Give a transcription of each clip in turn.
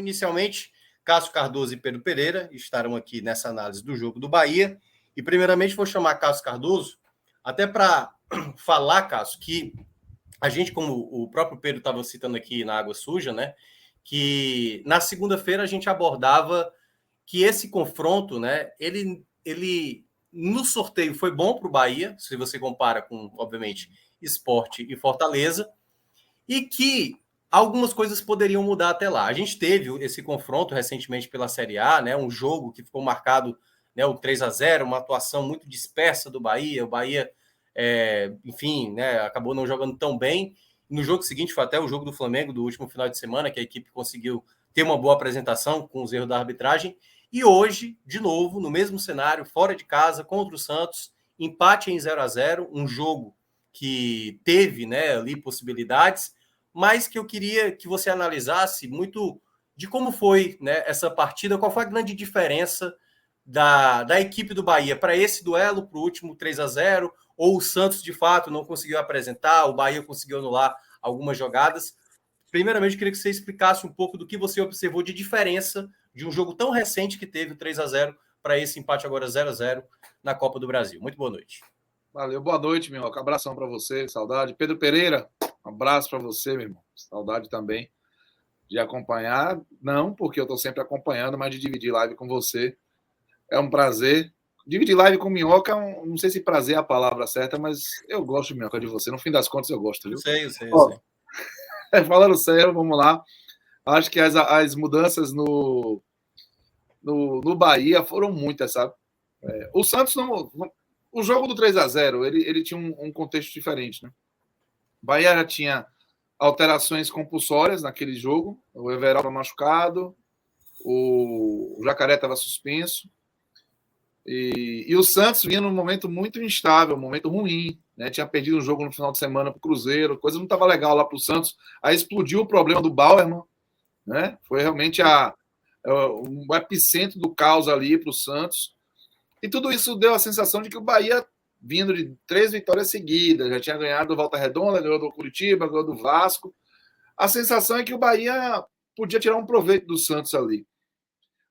Inicialmente, Cássio Cardoso e Pedro Pereira estarão aqui nessa análise do jogo do Bahia. E, primeiramente, vou chamar Cássio Cardoso, até para falar, Cássio, que a gente, como o próprio Pedro estava citando aqui na Água Suja, né, que na segunda-feira a gente abordava que esse confronto, né, ele no sorteio foi bom para o Bahia, se você compara com, obviamente, Sport e Fortaleza, e que algumas coisas poderiam mudar até lá. A gente teve esse confronto recentemente pela Série A, né, um jogo que ficou marcado, né, o 3-0, uma atuação muito dispersa do Bahia. O Bahia, enfim, né, acabou não jogando tão bem. No jogo seguinte foi até o jogo do Flamengo, do último final de semana, que a equipe conseguiu ter uma boa apresentação com os erros da arbitragem. E hoje, de novo, no mesmo cenário, fora de casa, contra o Santos, empate em 0-0, um jogo que teve, né, ali possibilidades, mas que eu queria que você analisasse muito de como foi, né, essa partida, qual foi a grande diferença da equipe do Bahia para esse duelo, para o último 3-0, ou o Santos, de fato, não conseguiu apresentar, o Bahia conseguiu anular algumas jogadas. Primeiramente, eu queria que você explicasse um pouco do que você observou de diferença de um jogo tão recente que teve o 3-0 para esse empate agora 0-0 na Copa do Brasil. Muito boa noite. Valeu, boa noite, meu irmão. Abração para você, saudade. Pedro Pereira, um abraço para você, meu irmão. Saudade também de acompanhar. Não, porque eu estou sempre acompanhando, mas de dividir live com você. É um prazer. Dividir live com minhoca, não sei se prazer é a palavra certa, mas eu gosto de minhoca de você. No fim das contas, eu gosto, viu? Eu sei. Falando sério, vamos lá. Acho que as mudanças no Bahia foram muitas, sabe? O Santos não. O jogo do 3-0 ele tinha um contexto diferente, né? O Bahia já tinha alterações compulsórias naquele jogo. O Everal estava machucado, o Jacaré estava suspenso. E o Santos vinha num momento muito instável, um momento ruim, né? Tinha perdido um jogo no final de semana para o Cruzeiro, coisa não estava legal lá para o Santos. Aí explodiu o problema do Bauerman, né? Foi realmente um epicentro do caos ali para o Santos. E tudo isso deu a sensação de que o Bahia, vindo de 3 vitórias seguidas, já tinha ganhado do Volta Redonda, ganhou do Curitiba, ganhou do Vasco. A sensação é que o Bahia podia tirar um proveito do Santos ali.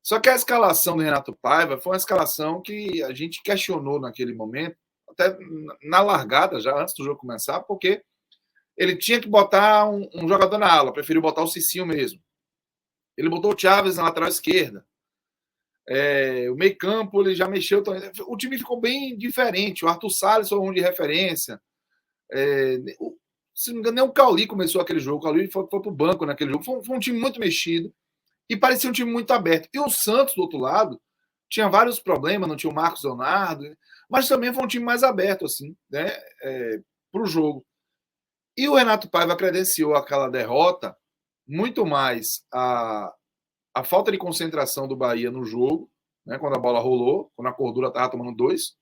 Só que a escalação do Renato Paiva foi uma escalação que a gente questionou naquele momento, até na largada, já antes do jogo começar, porque ele tinha que botar um jogador na ala, preferiu botar o Cicinho mesmo. Ele botou o Chaves na lateral esquerda. O meio campo ele já mexeu. O time ficou bem diferente. O Arthur Salles foi um de referência. Se não me engano, nem o Cauli começou aquele jogo. O Cauli foi para o banco naquele jogo. Foi um time muito mexido e parecia um time muito aberto. E o Santos, do outro lado, tinha vários problemas. Não tinha o Marcos Leonardo, mas também foi um time mais aberto assim, né, para o jogo. E o Renato Paiva credenciou aquela derrota muito mais a falta de concentração do Bahia no jogo, né, quando a bola rolou, quando a Cordura estava tomando 2,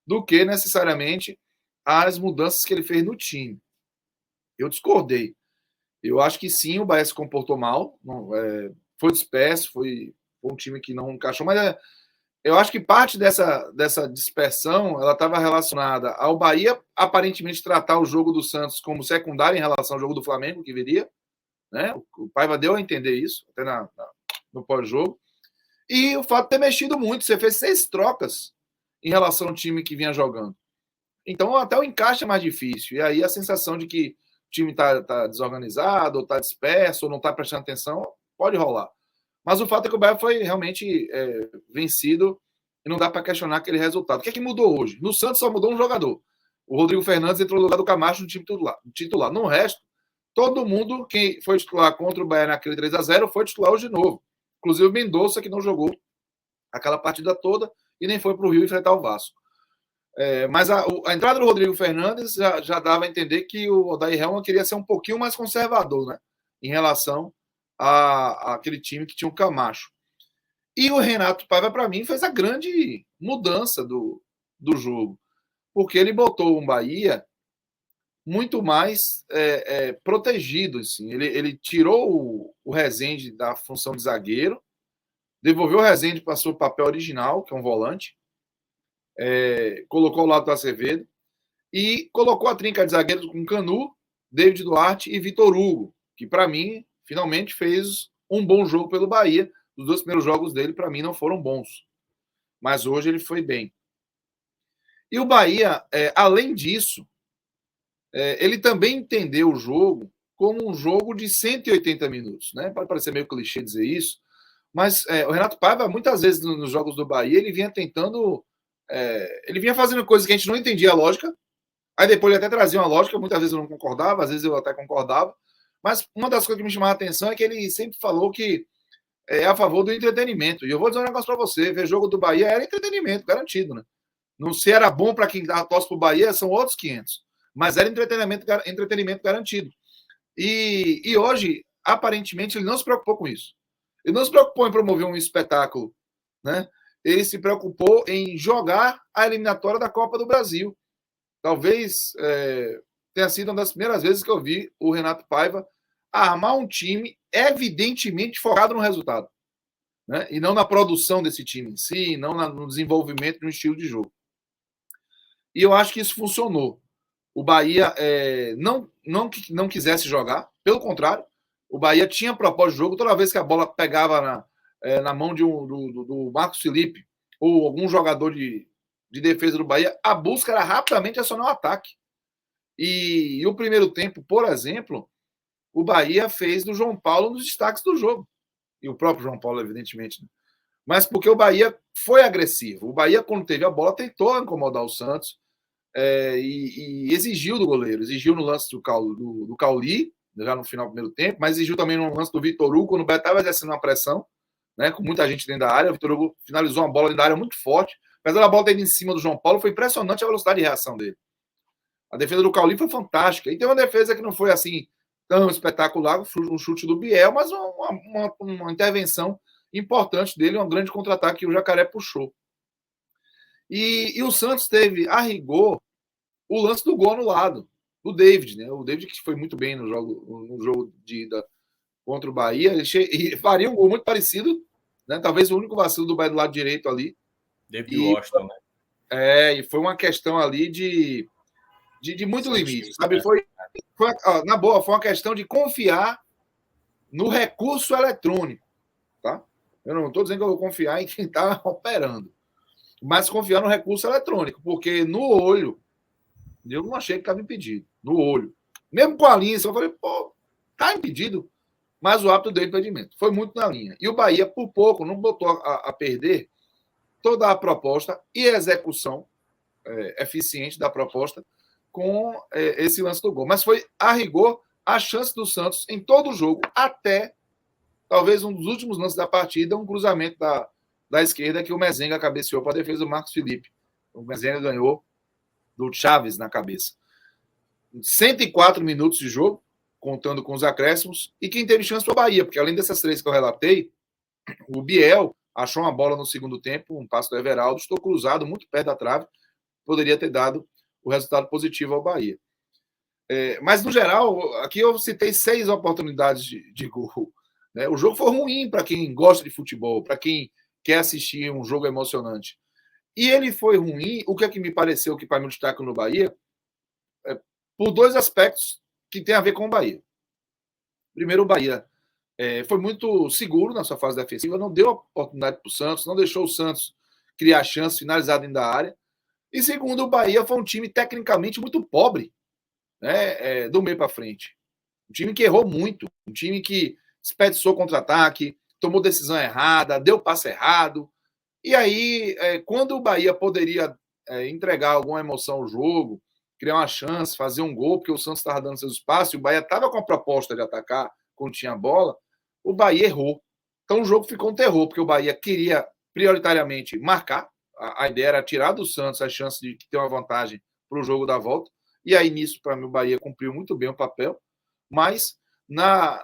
do que necessariamente as mudanças que ele fez no time. Eu discordei. Eu acho que sim, o Bahia se comportou mal, foi disperso, foi um time que não encaixou, mas eu acho que parte dessa dispersão ela estava relacionada ao Bahia aparentemente tratar o jogo do Santos como secundário em relação ao jogo do Flamengo que viria, né? O Paiva deu a entender isso até no pós-jogo. E o fato de ter mexido muito, você fez 6 trocas em relação ao time que vinha jogando. Então, até o encaixe é mais difícil. E aí a sensação de que o time está desorganizado, ou está disperso, ou não está prestando atenção, pode rolar. Mas o fato é que o Bahia foi realmente vencido e não dá para questionar aquele resultado. O que é que mudou hoje? No Santos só mudou um jogador. O Rodrigo Fernandes entrou no lugar do Camacho no time titular. No resto, todo mundo que foi titular contra o Bahia naquele 3-0 foi titular hoje de novo. Inclusive o Mendonça, que não jogou aquela partida toda e nem foi para o Rio enfrentar o Vasco. Mas a entrada do Rodrigo Fernandes já dava a entender que o Odair Helman queria ser um pouquinho mais conservador, né, em relação àquele time que tinha o Camacho. E o Renato Paiva, para mim, fez a grande mudança do jogo, porque ele botou um Bahia muito mais protegido. Assim. Ele tirou o Rezende da função de zagueiro, devolveu o Rezende para o seu papel original, que é um volante, colocou ao lado do Acevedo e colocou a trinca de zagueiros com Canu, David Duarte e Vitor Hugo, que para mim finalmente fez um bom jogo pelo Bahia. Os 2 primeiros jogos dele, para mim, não foram bons. Mas hoje ele foi bem. E o Bahia, além disso, ele também entendeu o jogo como um jogo de 180 minutos. Né? Pode parecer meio clichê dizer isso, mas o Renato Paiva, muitas vezes nos jogos do Bahia, ele vinha tentando... ele vinha fazendo coisas que a gente não entendia a lógica, aí depois ele até trazia uma lógica, muitas vezes eu não concordava, às vezes eu até concordava, mas uma das coisas que me chamava a atenção é que ele sempre falou que é a favor do entretenimento. E eu vou dizer um negócio para você, ver jogo do Bahia era entretenimento, garantido, né? Não se era bom para quem torce para o Bahia, são outros 500. Mas era entretenimento garantido. E hoje, aparentemente, ele não se preocupou com isso. Ele não se preocupou em promover um espetáculo, né? Ele se preocupou em jogar a eliminatória da Copa do Brasil. Talvez tenha sido uma das primeiras vezes que eu vi o Renato Paiva armar um time evidentemente focado no resultado, né? E não na produção desse time em si, não no desenvolvimento de um estilo de jogo. E eu acho que isso funcionou. O Bahia não quisesse jogar, pelo contrário, o Bahia tinha propósito de jogo. Toda vez que a bola pegava na mão do Marcos Felipe ou algum jogador de defesa do Bahia, a busca era rapidamente acionar o ataque. E o primeiro tempo, por exemplo, o Bahia fez do João Paulo um dos destaques do jogo. E o próprio João Paulo, evidentemente. Né? Mas porque o Bahia foi agressivo. O Bahia, quando teve a bola, tentou incomodar o Santos e exigiu do goleiro. Exigiu no lance do Cauli, já no final do primeiro tempo, mas exigiu também no lance do Vitor Hugo, quando o Bahia estava exercendo uma pressão, né, com muita gente dentro da área. O Vitor Hugo finalizou uma bola dentro da área muito forte. Apesar da bola ter ido em cima do João Paulo, foi impressionante a velocidade de reação dele. A defesa do Cauli foi fantástica. E tem uma defesa que não foi assim tão espetacular, um chute do Biel, mas uma intervenção importante dele, um grande contra-ataque que o Jacaré puxou. E o Santos teve, a rigor, o lance do gol anulado, do David, né? O David que foi muito bem no jogo de ida contra o Bahia, ele faria um gol muito parecido, né? Talvez o único vacilo do Bahia do lado direito ali. David Washington, né? E foi uma questão ali de muito limite, sabe? Na boa, foi uma questão de confiar no recurso eletrônico, tá? Eu não estou dizendo que eu vou confiar em quem está operando, mas confiar no recurso eletrônico, porque no olho, eu não achei que estava impedido, no olho. Mesmo com a linha, eu falei, tá impedido, mas o árbitro deu impedimento. Foi muito na linha. E o Bahia, por pouco, não botou a perder toda a proposta e a execução eficiente da proposta com esse lance do gol. Mas foi, a rigor, a chance do Santos em todo o jogo, até talvez um dos últimos lances da partida, um cruzamento da esquerda que o Mezenga cabeceou para a defesa do Marcos Felipe. O Mezenga ganhou do Chaves na cabeça. 104 minutos de jogo, contando com os acréscimos, e quem teve chance foi o Bahia, porque além dessas 3 que eu relatei, o Biel achou uma bola no segundo tempo, um passo do Everaldo, estou cruzado muito perto da trave, poderia ter dado o resultado positivo ao Bahia. Mas, no geral, aqui eu citei 6 oportunidades de gol. Né? O jogo foi ruim para quem gosta de futebol, para quem quer assistir um jogo emocionante. E ele foi ruim, o que é que me pareceu que para mim destaque no Bahia, por 2 aspectos que tem a ver com o Bahia. Primeiro, o Bahia foi muito seguro na sua fase defensiva, não deu oportunidade para o Santos, não deixou o Santos criar chance, finalizar dentro da área. E segundo, o Bahia foi um time tecnicamente muito pobre, né, do meio para frente. Um time que errou muito, um time que desperdiçou contra-ataque, tomou decisão errada, deu passe errado. E aí, quando o Bahia poderia entregar alguma emoção ao jogo, criar uma chance, fazer um gol, porque o Santos estava dando seus espaços, e o Bahia estava com a proposta de atacar quando tinha a bola, o Bahia errou. Então o jogo ficou um terror, porque o Bahia queria prioritariamente marcar, a ideia era tirar do Santos a chance de ter uma vantagem para o jogo da volta, e aí nisso, para mim, o Bahia cumpriu muito bem o papel, mas na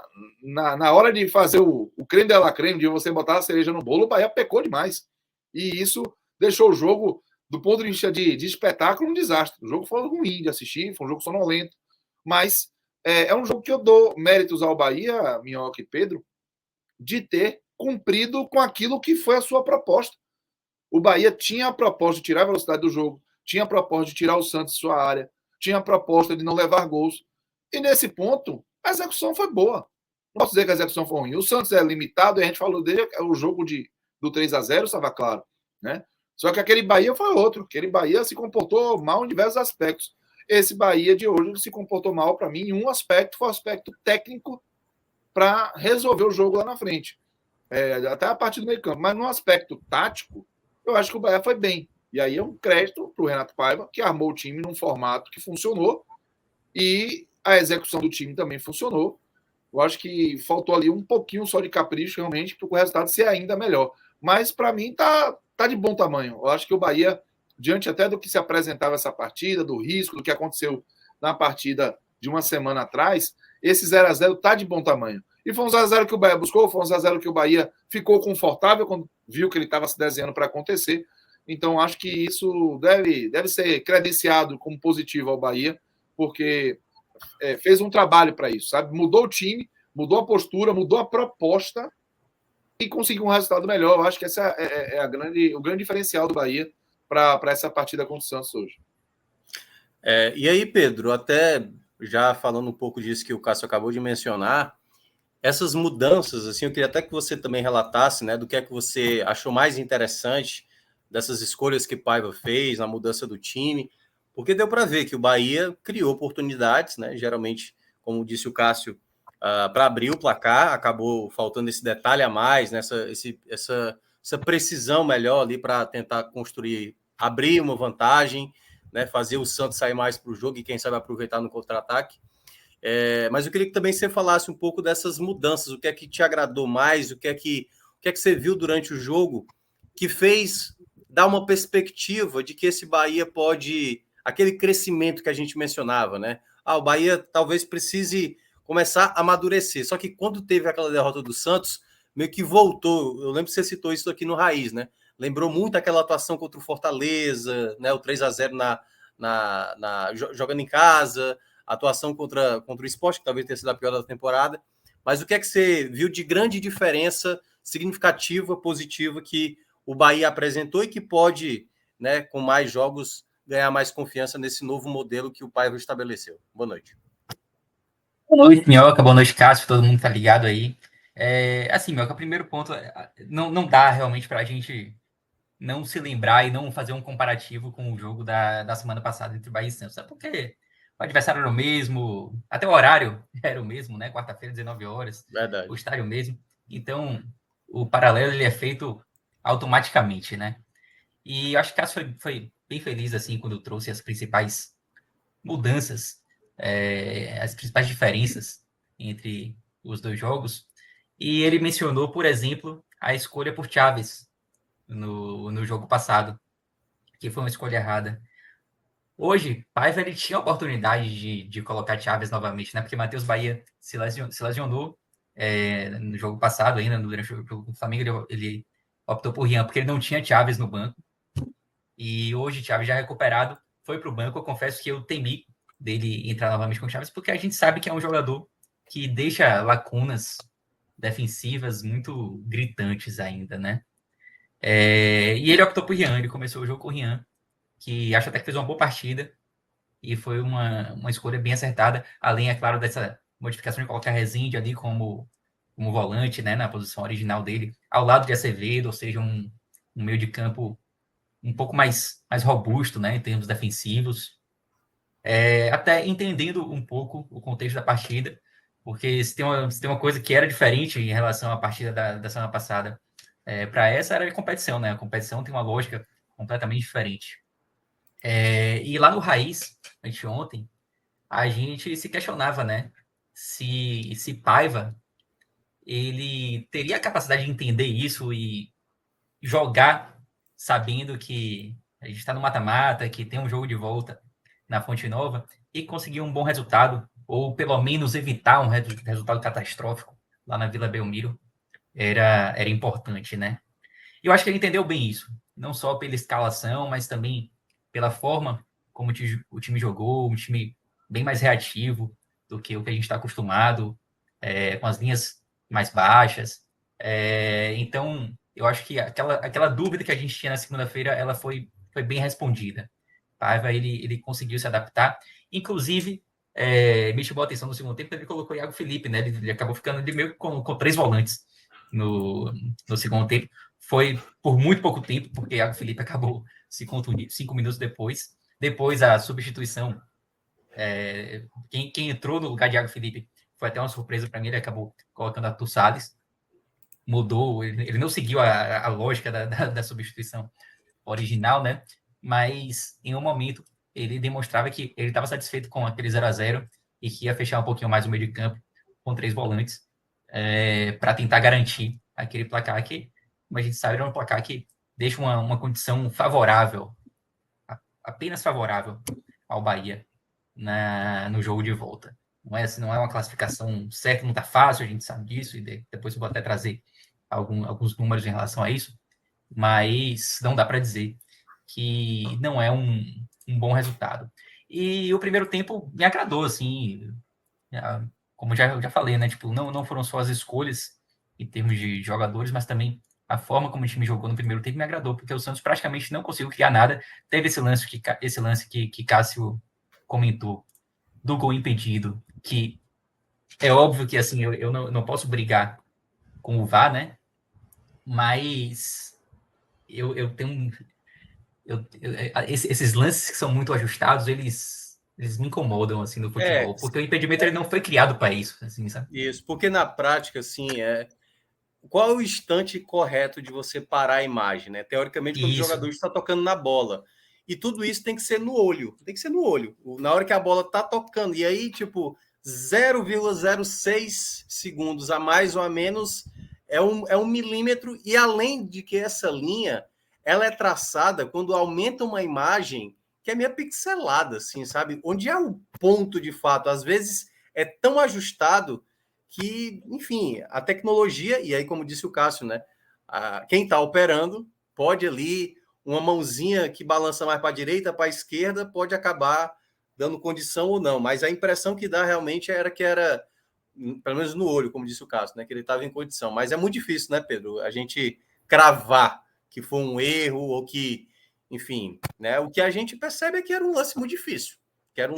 hora de fazer o creme de la creme, de você botar a cereja no bolo, o Bahia pecou demais. E isso deixou o jogo, do ponto de vista de espetáculo, um desastre. O jogo foi ruim de assistir, foi um jogo sonolento, mas é um jogo que eu dou méritos ao Bahia, Minhoca e Pedro, de ter cumprido com aquilo que foi a sua proposta. O Bahia tinha a proposta de tirar a velocidade do jogo, tinha a proposta de tirar o Santos de sua área, tinha a proposta de não levar gols. E nesse ponto, a execução foi boa. Não posso dizer que a execução foi ruim. O Santos é limitado, e a gente falou dele, o jogo do 3-0 estava claro, né? Só que aquele Bahia foi outro. Aquele Bahia se comportou mal em diversos aspectos. Esse Bahia de hoje se comportou mal, para mim, em um aspecto, foi o aspecto técnico para resolver o jogo lá na frente. Até a partir do meio campo. Mas no aspecto tático, eu acho que o Bahia foi bem. E aí é um crédito para o Renato Paiva, que armou o time num formato que funcionou, e a execução do time também funcionou. Eu acho que faltou ali um pouquinho só de capricho, realmente, para o resultado ser ainda melhor. Mas, para mim, tá de bom tamanho. Eu acho que o Bahia, diante até do que se apresentava essa partida, do risco, do que aconteceu na partida de uma semana atrás, esse 0-0 tá de bom tamanho. E foi um 0-0 que o Bahia buscou, foi um 0-0 que o Bahia ficou confortável quando viu que ele estava se desenhando para acontecer. Então, acho que isso deve ser credenciado como positivo ao Bahia, porque fez um trabalho para isso, sabe? Mudou o time, mudou a postura, mudou a proposta e conseguiu um resultado melhor. Eu acho que essa é o grande diferencial do Bahia para essa partida contra o Santos hoje. E aí, Pedro, até já falando um pouco disso que o Cássio acabou de mencionar, essas mudanças, assim, eu queria até que você também relatasse, né, do que é que você achou mais interessante dessas escolhas que Paiva fez na mudança do time, porque deu para ver que o Bahia criou oportunidades, né, geralmente, como disse o Cássio, para abrir o placar, acabou faltando esse detalhe a mais, né, essa precisão melhor ali para tentar construir, abrir uma vantagem, né, fazer o Santos sair mais para o jogo e quem sabe aproveitar no contra-ataque. Mas eu queria que também você falasse um pouco dessas mudanças, o que é que te agradou mais, o que é que você viu durante o jogo que fez dar uma perspectiva de que esse Bahia pode, aquele crescimento que a gente mencionava, né? O Bahia talvez precise começar a amadurecer, só que quando teve aquela derrota do Santos, meio que voltou, eu lembro que você citou isso aqui no Raiz, né? Lembrou muito aquela atuação contra o Fortaleza, né? O 3-0 jogando em casa, a atuação contra o Sport, que talvez tenha sido a pior da temporada. Mas o que é que você viu de grande diferença significativa, positiva, que o Bahia apresentou e que pode, né, com mais jogos, ganhar mais confiança nesse novo modelo que o Paiva estabeleceu? Boa noite. Boa noite, Minhoca. Boa noite, Cássio. Todo mundo tá ligado aí. Assim, Minhoca, o primeiro ponto, não dá realmente para a gente não se lembrar e não fazer um comparativo com o jogo da semana passada entre Bahia e Santos. É porque o adversário era o mesmo, até o horário era o mesmo, né? Quarta-feira, 19 horas. Verdade. O estádio mesmo. Então, o paralelo ele é feito automaticamente, né? E eu acho que o Cássio foi bem feliz, assim, quando trouxe as principais mudanças, as principais diferenças entre os dois jogos. E ele mencionou, por exemplo, a escolha por Chaves no jogo passado, que foi uma escolha errada. Hoje, Paiva ele tinha a oportunidade de colocar Chaves novamente, né? Porque Matheus Bahia se lesionou no jogo passado, ainda durante o jogo do Flamengo, ele optou por Rian, porque ele não tinha Chaves no banco. E hoje, Chaves já recuperado, foi para o banco. Eu confesso que eu temi dele entrar novamente com Chaves, porque a gente sabe que é um jogador que deixa lacunas defensivas muito gritantes ainda, né? E ele optou por Rian, ele começou o jogo com o Rian, que acho até que fez uma boa partida, e foi uma escolha bem acertada, além, é claro, dessa modificação de colocar Rezende ali como volante, né, na posição original dele, ao lado de Acevedo, ou seja, um meio de campo um pouco mais robusto, né, em termos defensivos, até entendendo um pouco o contexto da partida, porque se tem uma coisa que era diferente em relação à partida da semana passada, para essa era a competição, né? A competição tem uma lógica completamente diferente. E lá no Raiz, ontem, a gente se questionava, né? Se Paiva ele teria a capacidade de entender isso e jogar sabendo que a gente está no mata-mata, que tem um jogo de volta na Fonte Nova e conseguir um bom resultado, ou pelo menos evitar um resultado catastrófico lá na Vila Belmiro, era importante, né? E eu acho que ele entendeu bem isso, não só pela escalação, mas também pela forma como o time jogou, um time bem mais reativo do que o que a gente está acostumado, com as linhas mais baixas. Então, eu acho que aquela dúvida que a gente tinha na segunda-feira, ela foi bem respondida. Paiva, ele conseguiu se adaptar. Inclusive, me chamou a atenção no segundo tempo, ele colocou o Iago Felipe, né? Ele acabou ficando ali meio com 3 volantes no segundo tempo. Foi por muito pouco tempo, porque o Iago Felipe acabou se contundindo 5 minutos depois. Depois a substituição, quem entrou no lugar de Iago Felipe foi até uma surpresa para mim, ele acabou colocando Arthur Salles, mudou, ele não seguiu a lógica da substituição original, né? Mas em um momento ele demonstrava que ele estava satisfeito com aquele 0-0 e que ia fechar um pouquinho mais o meio de campo com 3 volantes para tentar garantir aquele placar que, como a gente sabe, é um placar que deixa uma condição favorável, apenas favorável ao Bahia no jogo de volta. Não é uma classificação certa, não está fácil, a gente sabe disso, e depois eu vou até trazer alguns números em relação a isso, mas não dá para dizer que não é um bom resultado. E o primeiro tempo me agradou, assim, como já falei, né? Tipo, não foram só as escolhas em termos de jogadores, mas também a forma como o time jogou no primeiro tempo me agradou, porque o Santos praticamente não conseguiu criar nada. Teve esse lance que Cássio comentou, do gol impedido, que é óbvio que assim eu não posso brigar com o VAR, né? Mas eu tenho esses lances que são muito ajustados, eles me incomodam assim no futebol, porque o impedimento ele não foi criado para isso, assim, sabe? Isso, porque na prática, assim, qual é o instante correto de você parar a imagem, né? Teoricamente, quando Isso. o jogador está tocando na bola. E tudo isso tem que ser no olho. Tem que ser no olho. Na hora que a bola está tocando. E aí, tipo, 0,06 segundos a mais ou a menos é um milímetro. E além de que essa linha, ela é traçada quando aumenta uma imagem que é meio pixelada, assim, sabe? Onde é o ponto de fato. Às vezes é tão ajustado que, enfim, a tecnologia, e aí, como disse o Cássio, né? Quem está operando pode ali, uma mãozinha que balança mais para a direita, para a esquerda, pode acabar dando condição ou não. Mas a impressão que dá realmente era que era, pelo menos no olho, como disse o Cássio, né? Que ele estava em condição. Mas é muito difícil, né, Pedro? A gente cravar que foi um erro ou que, enfim, né? O que a gente percebe é que era um lance muito difícil. Não,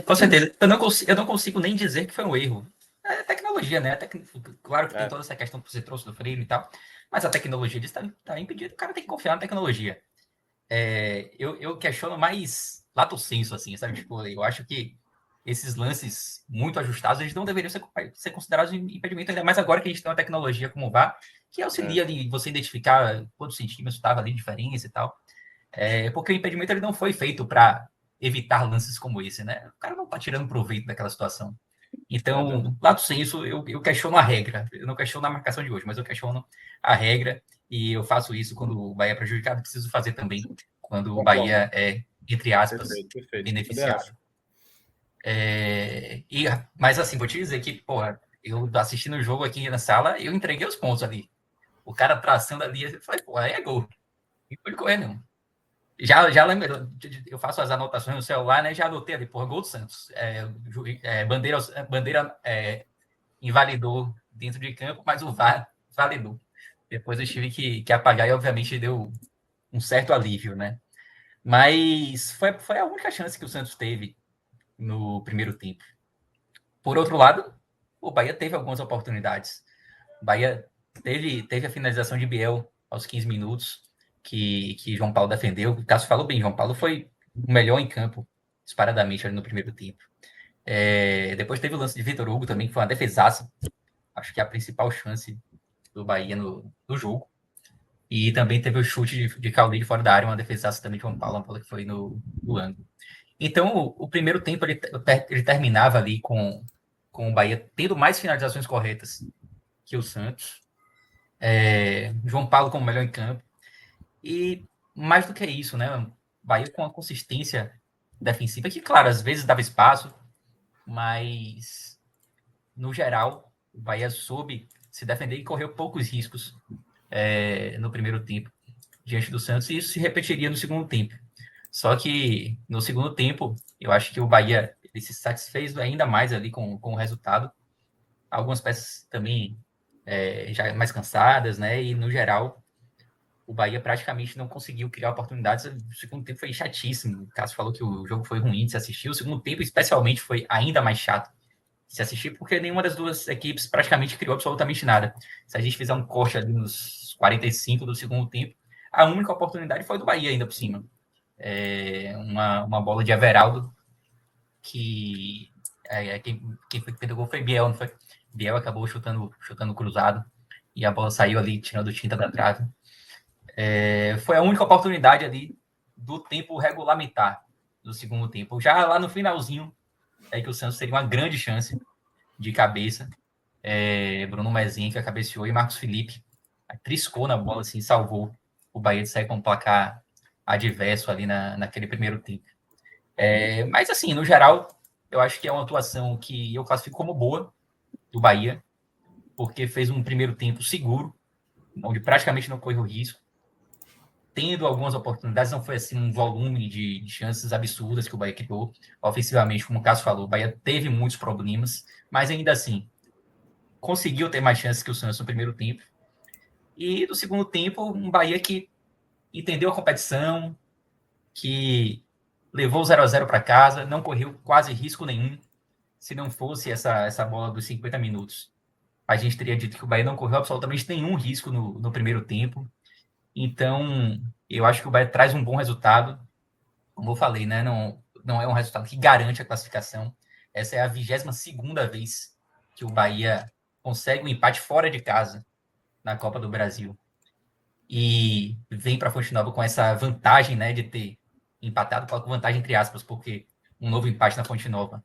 com certeza. Eu não consigo nem dizer que foi um erro. É tecnologia, né? Claro que tem toda essa questão que você trouxe do freio e tal, mas a tecnologia está impedida, o cara tem que confiar na tecnologia. Eu questiono mais lato senso, assim, sabe? Tipo, eu acho que esses lances muito ajustados, eles não deveriam ser considerados impedimento, ainda mais agora que a gente tem uma tecnologia como o VAR, que auxilia ali você identificar quantos centímetros estava ali de diferença e tal. Porque o impedimento ele não foi feito para evitar lances como esse, né? O cara não está tirando proveito daquela situação. Então, lato senso, eu questiono a regra. Eu não questiono a marcação de hoje, mas eu questiono a regra e eu faço isso quando o Bahia é prejudicado, preciso fazer também quando o Bahia é, entre aspas, perfeito. beneficiado. Mas assim, vou te dizer que, porra, eu assistindo o jogo aqui na sala, eu entreguei os pontos ali. O cara traçando ali, eu falei, pô, aí é gol. Não pode correr, não. Já lembro, eu faço as anotações no celular, né? Já anotei ali, porra, gol do Santos. Bandeira invalidou dentro de campo, mas o VAR validou. Depois eu tive que apagar e, obviamente, deu um certo alívio, né? Mas foi a única chance que o Santos teve no primeiro tempo. Por outro lado, o Bahia teve algumas oportunidades. O Bahia teve a finalização de Biel aos 15 minutos, que João Paulo defendeu. O Cássio falou bem, João Paulo foi o melhor em campo, disparadamente, ali no primeiro tempo. Depois teve o lance de Vitor Hugo também, que foi uma defesaça. Acho que é a principal chance do Bahia no jogo. E também teve o chute de Caldeiro fora da área, uma defesaça também de João Paulo, uma bola que foi no ângulo. Então, o primeiro tempo ele terminava ali com o Bahia tendo mais finalizações corretas que o Santos. João Paulo como melhor em campo. E mais do que isso, né? O Bahia com uma consistência defensiva que, claro, às vezes dava espaço, mas no geral, o Bahia soube se defender e correu poucos riscos no primeiro tempo diante do Santos, e isso se repetiria no segundo tempo. Só que no segundo tempo, eu acho que o Bahia ele se satisfez ainda mais ali com o resultado. Algumas peças também já mais cansadas, né? E no geral, o Bahia praticamente não conseguiu criar oportunidades. O segundo tempo foi chatíssimo. O Cássio falou que o jogo foi ruim de se assistir. O segundo tempo, especialmente, foi ainda mais chato de se assistir, porque nenhuma das duas equipes praticamente criou absolutamente nada. Se a gente fizer um corte ali nos 45 do segundo tempo, a única oportunidade foi do Bahia ainda por cima. Uma bola de Everaldo, que quem foi que fez o gol foi Biel, não foi? Biel acabou chutando cruzado, e a bola saiu ali, tirando tinta da trave. Foi a única oportunidade ali do tempo regulamentar do segundo tempo. Já lá no finalzinho, que o Santos teria uma grande chance de cabeça. Bruno Mezenga cabeceou e Marcos Felipe triscou na bola, assim, salvou o Bahia de sair com um placar adverso ali naquele primeiro tempo. Mas, assim, no geral, eu acho que é uma atuação que eu classifico como boa do Bahia, porque fez um primeiro tempo seguro, onde praticamente não correu risco, tendo algumas oportunidades, não foi assim um volume de chances absurdas que o Bahia criou. Ofensivamente, como o Cássio falou, o Bahia teve muitos problemas, mas ainda assim, conseguiu ter mais chances que o Santos no primeiro tempo. E no segundo tempo, um Bahia que entendeu a competição, que levou o 0-0 para casa, não correu quase risco nenhum. Se não fosse essa bola dos 50 minutos, a gente teria dito que o Bahia não correu absolutamente nenhum risco no primeiro tempo. Então, eu acho que o Bahia traz um bom resultado. Como eu falei, né? Não é um resultado que garante a classificação. Essa é a 22ª vez que o Bahia consegue um empate fora de casa na Copa do Brasil. E vem para a Fonte Nova com essa vantagem, né, de ter empatado, coloco vantagem entre aspas, porque um novo empate na Fonte Nova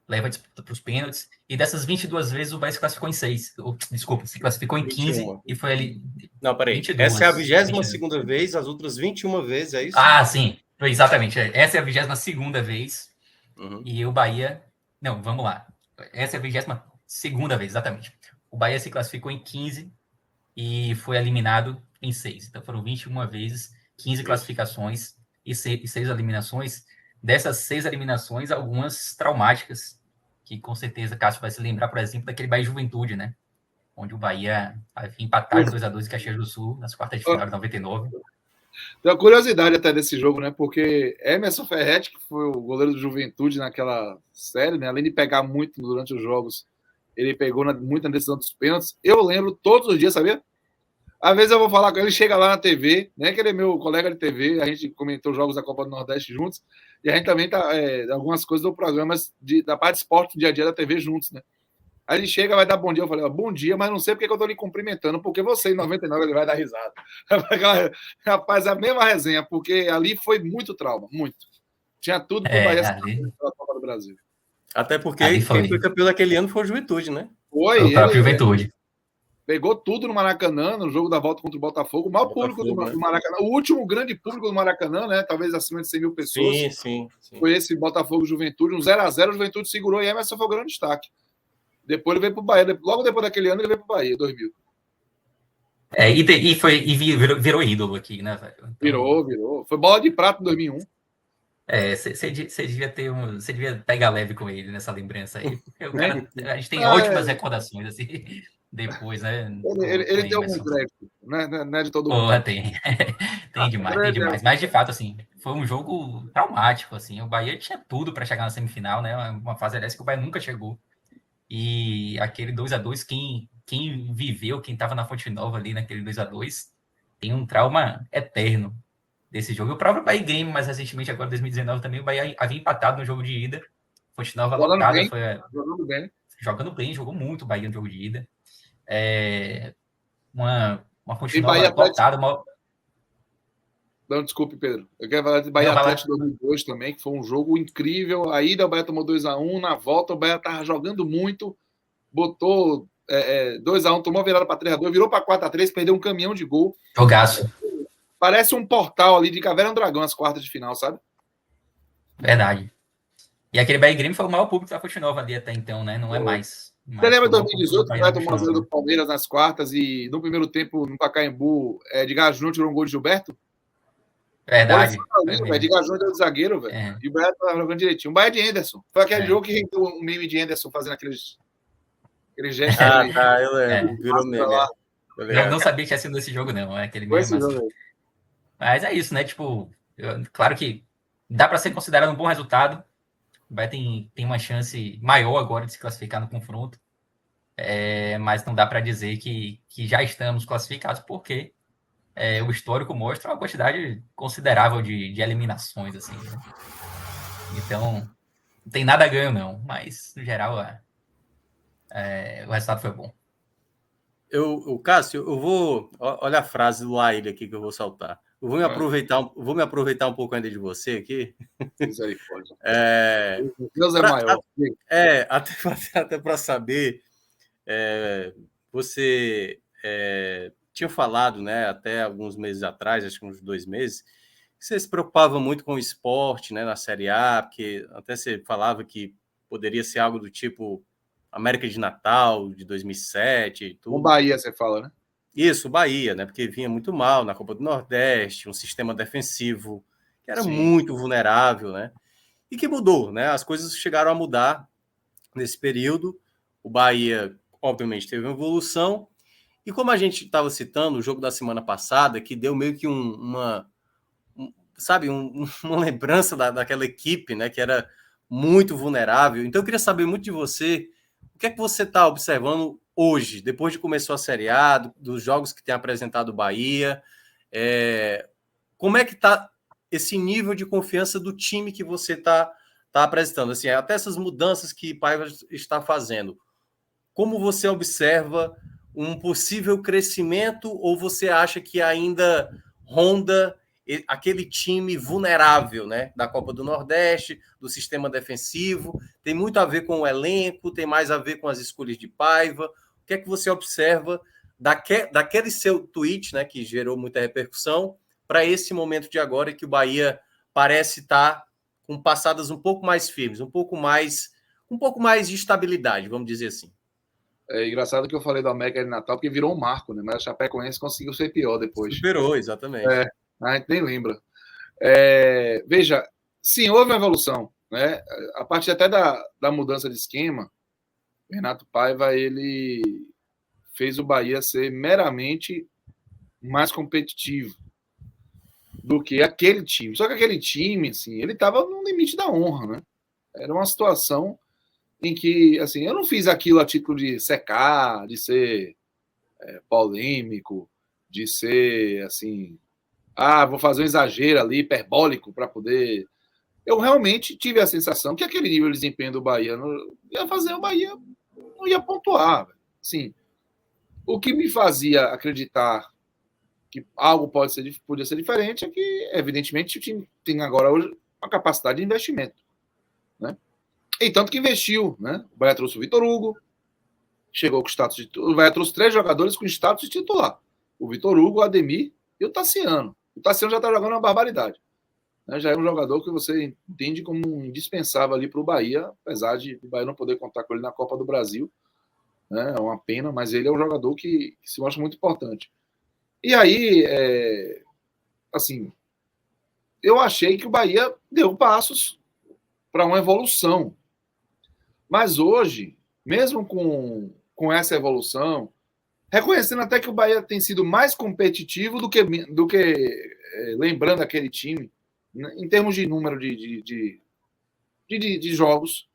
leva a disputa para os pênaltis. E dessas 22 vezes, o Bahia se classificou em 6. Desculpa, se classificou em 15 21. E foi ali. Não, peraí. 22, essa é a 22ª vez, as outras 21 vezes, é isso? Ah, sim. Exatamente. Essa é a 22ª vez. E o Bahia. Não, vamos lá. Essa é a 22ª vez, exatamente. O Bahia se classificou em 15 e foi eliminado em 6. Então foram 21 vezes, 15 classificações e 6 eliminações. Dessas 6 eliminações, algumas traumáticas, que com certeza Cássio vai se lembrar, por exemplo, daquele Bahia Juventude, né? Onde o Bahia havia empatado 2-2 em Caxias do Sul, nas quartas de final de 99. Tem uma curiosidade até desse jogo, né? Porque Emerson Ferretti, que foi o goleiro do Juventude naquela série, né? Além de pegar muito durante os jogos, ele pegou muito na decisão dos pênaltis. Eu lembro todos os dias, sabia? Às vezes eu vou falar com ele, chega lá na TV, né? Que ele é meu colega de TV, a gente comentou jogos da Copa do Nordeste juntos, e a gente também tá algumas coisas do programa da parte de esporte do dia a dia da TV juntos, né? Aí ele chega, vai dar bom dia, eu falei, bom dia, mas não sei porque que eu tô lhe cumprimentando, porque você em 99 ele vai dar risada. Rapaz, a mesma resenha, porque ali foi muito trauma, muito. Tinha tudo pro Bahia pela Copa do Brasil. Até porque quem foi campeão daquele ano foi o Juventude, né? Foi o próprio Juventude. Pegou tudo no Maracanã, no jogo da volta contra o Botafogo. O maior público do Maracanã, o último grande público do Maracanã, né? Talvez acima de 100 mil pessoas. Sim. Foi esse Botafogo Juventude, um 0-0, o Juventude segurou e Emerson foi o grande destaque. Depois ele veio para o Bahia. Logo depois daquele ano, ele veio para o Bahia, 2000. Virou ídolo aqui, né, velho? Então... Virou. Foi bola de prata em 2001. Você devia pegar leve com ele nessa lembrança aí. A gente tem ótimas recordações, assim, depois, né? Ele tem algum crédito, né? Não é de todo mundo. Porra, tem. Tem demais. Mas, de fato, assim, foi um jogo traumático, assim. O Bahia tinha tudo para chegar na semifinal, né? Uma fase dessa que o Bahia nunca chegou. E aquele 2-2, quem viveu, quem estava na Fonte Nova ali naquele 2-2, tem um trauma eterno desse jogo. E o próprio Bahia Game, mais recentemente, agora em 2019 também, o Bahia havia empatado no jogo de ida. Fonte Nova lotada. Jogando bem, jogou muito o Bahia no jogo de ida. Uma Fonte Nova lotada. Não, desculpe, Pedro. Eu quero falar de Bahia Atlético 2002 também, que foi um jogo incrível. A ida o Bahia tomou 2-1, na volta o Bahia estava jogando muito, botou 2-1, tomou virada para 3-2, virou para 4-3, perdeu um caminhão de gol. Jogaço. Parece um portal ali de Caverna do Dragão, as quartas de final, sabe? Verdade. E aquele Bahia Grêmio foi o maior público da Fonte Nova ali até então, né? Não é mais. Você lembra de 2018, que vai tomar 0 do Palmeiras nas quartas e no primeiro tempo, no Pacaembu, Edgar Júnior tirou um gol de Gilberto? Verdade. Edgar Júnior é o zagueiro, velho. E o Bahia tava jogando direitinho. O Bahia de Anderson. Foi aquele jogo que rendeu um meme de Anderson fazendo aqueles gestos. Eu lembro. Virou meme. Não sabia que tinha sido nesse jogo, não. É aquele Foi mesmo, esse jogo aí. mas é isso, né? Tipo, claro que dá para ser considerado um bom resultado. Tem uma chance maior agora de se classificar no confronto. Mas não dá para dizer que já estamos classificados, porque o histórico mostra uma quantidade considerável de eliminações, assim, né? Então, não tem nada a ganho, não. Mas, no geral, o resultado foi bom. Cássio, eu vou. Olha a frase do Laílio aqui que eu vou saltar. Eu vou me aproveitar um pouco ainda de você aqui. Misericórdia. É, Deus é maior. até para saber, você tinha falado, né, até alguns meses atrás, acho que uns 2 meses, que você se preocupava muito com o esporte, né, na Série A, porque até você falava que poderia ser algo do tipo América de Natal, de 2007 e tudo. Com Bahia, você fala, né? Isso, o Bahia, né? Porque vinha muito mal na Copa do Nordeste, um sistema defensivo que era Sim. muito vulnerável, né? E que mudou, né? As coisas chegaram a mudar nesse período. O Bahia, obviamente, teve uma evolução. E como a gente estava citando o jogo da semana passada, que deu meio que uma lembrança daquela equipe, né? Que era muito vulnerável. Então eu queria saber muito de você, o que é que você está observando hoje, depois de começar a Série A, dos jogos que tem apresentado o Bahia, como é que está esse nível de confiança do time que você está apresentando? Assim, até essas mudanças que Paiva está fazendo, como você observa um possível crescimento, ou você acha que ainda ronda aquele time vulnerável, né, da Copa do Nordeste, do sistema defensivo? Tem muito a ver com o elenco, tem mais a ver com as escolhas de Paiva. O que é que você observa daquele seu tweet, né, que gerou muita repercussão, para esse momento de agora, que o Bahia parece estar com passadas um pouco mais firmes, um pouco mais de estabilidade, vamos dizer assim? É engraçado que eu falei do América de Natal, porque virou um marco, né? Mas a Chapecoense conseguiu ser pior depois. Superou, exatamente. A gente nem lembra. Veja, sim, houve uma evolução, né? A partir até da mudança de esquema, Renato Paiva, ele fez o Bahia ser meramente mais competitivo do que aquele time. Só que aquele time, assim, ele estava no limite da honra, né? Era uma situação em que, assim, eu não fiz aquilo a título de secar, de ser polêmico, de ser, assim, vou fazer um exagero ali, hiperbólico, para poder... Eu realmente tive a sensação que aquele nível de desempenho do Bahia ia fazer o Bahia não ia pontuar. Sim. O que me fazia acreditar que algo podia ser diferente é que, evidentemente, o time tem agora hoje uma capacidade de investimento, né? E tanto que investiu, né? O Bahia trouxe o Vitor Hugo, chegou com status de... O Bahia trouxe 3 jogadores com status de titular: o Vitor Hugo, o Ademir e o Tassiano. O Tassiano já está jogando uma barbaridade, né? Já é um jogador que você entende como indispensável ali para o Bahia, apesar de o Bahia não poder contar com ele na Copa do Brasil, né? É uma pena, mas ele é um jogador que se mostra muito importante. E aí, assim, eu achei que o Bahia deu passos para uma evolução. Mas hoje, mesmo com essa evolução, reconhecendo até que o Bahia tem sido mais competitivo do que lembrando aquele time, né, em termos de número de jogos,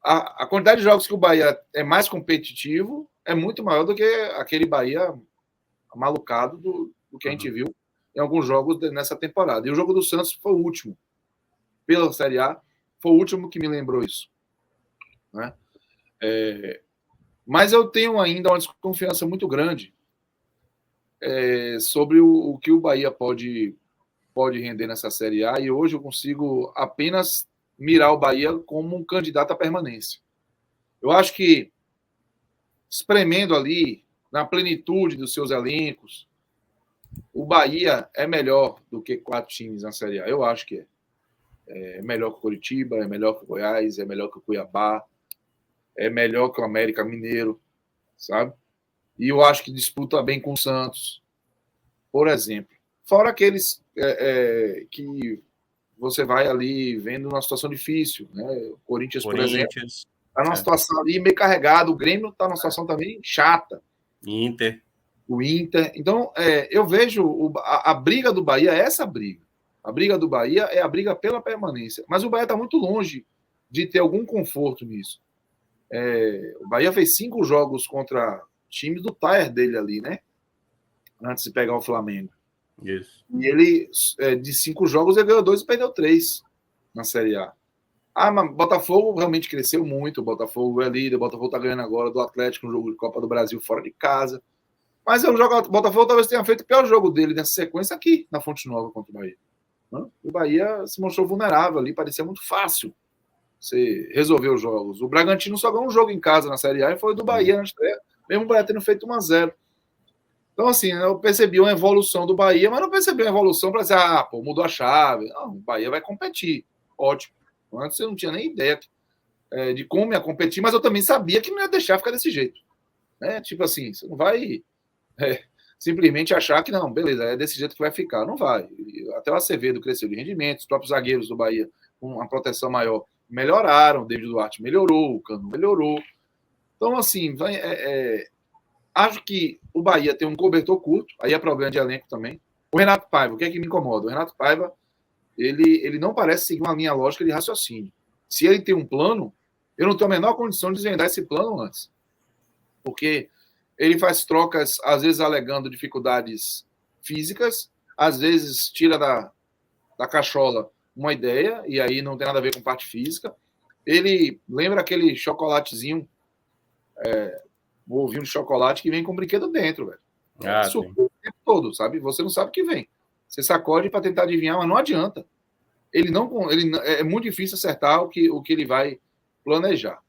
a quantidade de jogos que o Bahia é mais competitivo é muito maior do que aquele Bahia malucado do que a gente viu em alguns jogos nessa temporada. E o jogo do Santos foi o último. Pela Série A, foi o último que me lembrou isso, né? Mas eu tenho ainda uma desconfiança muito grande sobre o que o Bahia pode render nessa Série A, e hoje eu consigo apenas mirar o Bahia como um candidato à permanência. Eu acho que, espremendo ali, na plenitude dos seus elencos, o Bahia é melhor do que 4 times na Série A. Eu acho que é. É melhor que o Coritiba, é melhor que o Goiás, é melhor que o Cuiabá, é melhor que o América Mineiro, sabe? E eu acho que disputa bem com o Santos, por exemplo. Fora aqueles que você vai ali vendo uma situação difícil, né? O Corinthians, por exemplo, está numa situação ali meio carregada. O Grêmio está numa situação também chata. Inter. o Inter. Então, eu vejo a briga do Bahia é essa briga. A briga do Bahia é a briga pela permanência. Mas o Bahia está muito longe de ter algum conforto nisso. O Bahia fez 5 jogos contra times do tier dele ali, né? Antes de pegar o Flamengo. Isso. E ele, de 5 jogos, ele ganhou 2 e perdeu 3 na Série A. Mas Botafogo realmente cresceu muito. O Botafogo é líder. O Botafogo está ganhando agora do Atlético no jogo de Copa do Brasil fora de casa. Mas o Botafogo talvez tenha feito o pior jogo dele nessa sequência aqui na Fonte Nova contra o Bahia. O Bahia se mostrou vulnerável ali, parecia muito fácil você resolver os jogos. O Bragantino só ganhou um jogo em casa na Série A e foi do Bahia na estreia, mesmo o Bahia tendo feito 1-0. Então, assim, eu percebi uma evolução do Bahia, mas não percebi uma evolução para dizer, mudou a chave. Não, o Bahia vai competir. Ótimo. Antes eu não tinha nem ideia de como ia competir, mas eu também sabia que não ia deixar ficar desse jeito. Né? Tipo assim, você não vai simplesmente achar que não, beleza, é desse jeito que vai ficar. Não vai. Até o Acevedo cresceu de rendimento, os próprios zagueiros do Bahia, com uma proteção maior, melhoraram. O David Duarte melhorou, o Cano melhorou. Então, assim, acho que o Bahia tem um cobertor curto, aí é problema de elenco também. O Renato Paiva, o que é que me incomoda? O Renato Paiva, ele não parece seguir uma linha lógica de raciocínio. Se ele tem um plano, eu não tenho a menor condição de desvendar esse plano antes. Porque ele faz trocas, às vezes alegando dificuldades físicas, às vezes tira da cachola uma ideia, e aí não tem nada a ver com parte física. Ele lembra aquele chocolatezinho, o ovinho de chocolate que vem com um brinquedo dentro, velho. O tempo todo, sabe? Você não sabe o que vem. Você sacode para tentar adivinhar, mas não adianta. Ele é muito difícil acertar o que ele vai planejar.